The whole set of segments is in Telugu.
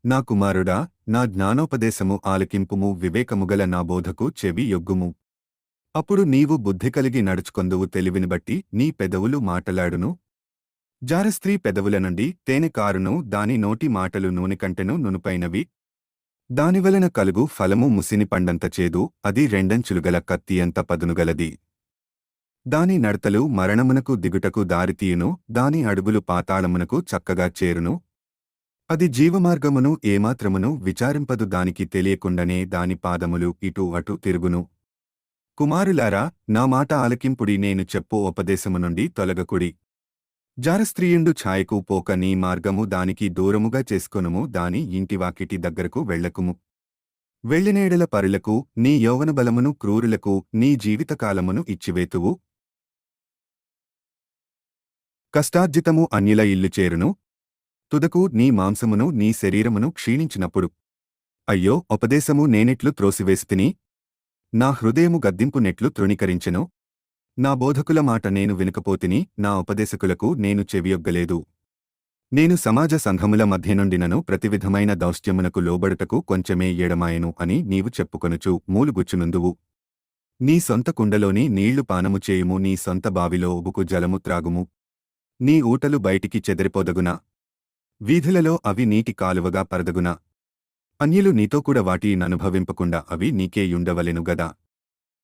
నా కుమారుడా, నా జ్ఞానోపదేశము ఆలకింపుము, వివేకముగల నా బోధకు చెవి యొగ్గుము. అప్పుడు నీవు బుద్ధి కలిగి నడుచుకొందువు, తెలివిని బట్టి నీ పెదవులు మాటలాడును. జారస్త్రీ పెదవుల నుండి తేనె కారును, దాని నోటి మాటలు నూనె కంటెను నునుపైనవి. దానివలన కలుగు ఫలము ముసిని పండంత చేదు, అది రెండంచులుగల కత్తియంత పదునుగలది. దాని నడతలు మరణమునకు దిగుటకు దారితీయును, దాని అడుగులు పాతాళమునకు చక్కగా చేరును. అది జీవమార్గమును ఏమాత్రమును విచారింపదు, దానికి తెలియకుండానే దాని పాదములు ఇటు అటు తిరుగును. కుమారులారా, నా మాట ఆలకింపుడి, నేను చెప్పు ఉపదేశము నుండి తొలగకుడి. జారస్త్రీయుండు ఛాయకు పోక నీ మార్గము దానికి దూరముగా చేసుకొనుము, దాని ఇంటివాకిటి దగ్గరకు వెళ్ళకుము. వెళ్ళినేడల పరులకు నీ యౌవన బలమును, క్రూరులకు నీ జీవితకాలమును ఇచ్చివేతువు. కష్టార్జితము అన్యుల ఇల్లు చేరును. తుదకు నీ మాంసమును నీ శరీరమును క్షీణించినప్పుడు అయ్యో, ఉపదేశము నేనెట్లు త్రోసివేస్తిని, నా హృదయము గద్దింపు నెట్లు తృణీకరించెను. నా బోధకుల మాట నేను వినకపోతిని, నా ఉపదేశకులకు నేను చెవియొగ్గలేదు. నేను సమాజ సంఘముల మధ్యనుండినను ప్రతివిధమైన దౌష్ట్యమునకు లోబడుటకు కొంచెమే ఎడమాయెను అని నీవు చెప్పుకొనుచు మూలుగుచ్చునుందువు. నీ సొంత కుండలోని నీళ్లు పానము చేయుము, నీ సొంత బావిలో ఉబుకు జలము త్రాగుము. నీ ఊటలు బయటికి చెదిరిపోదగునా, వీధులలో అవి నీటి కాలువగా పరదగునా. అన్యులు నీతో కూడా వాటి ననుభవింపకుండా అవి నీకే యుండవలెను గదా.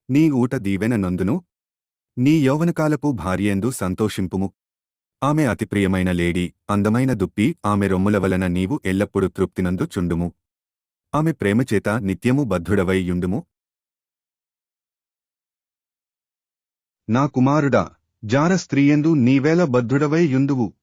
నీ ఊట దీవెన నొందును. నీ యౌవనకాలపు భార్యందు సంతోషింపుము. ఆమె అతి ప్రియమైన లేడి, అందమైన దుప్పి, ఆమె రొమ్ముల వలన నీవు ఎల్లప్పుడూ తృప్తినందు చుండుము. ఆమె ప్రేమచేత నిత్యము బద్ధుడవై యుండుము. నా కుమారుడా, జార స్త్రీయందు నీవేల బద్ధుడవై యుందువు.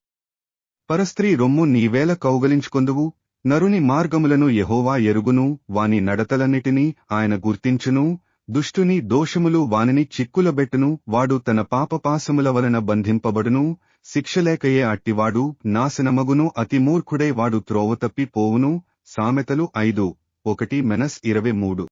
పరస్త్రీ రొమ్ము నీవేల కౌగలించుకొందువు. నరుని మార్గములను యెహోవా ఎరుగును, వాని నడతలన్నిటినీ ఆయన గుర్తించును. దుష్టుని దోషములు వానిని చిక్కులబెట్టును, వాడు తన పాపపాసముల వలన బంధింపబడును. శిక్షలేకయే అట్టివాడు నాశనమగును, అతి మూర్ఖుడై వాడు త్రోవ తప్పి పోవును. సామెతలు 5:1-23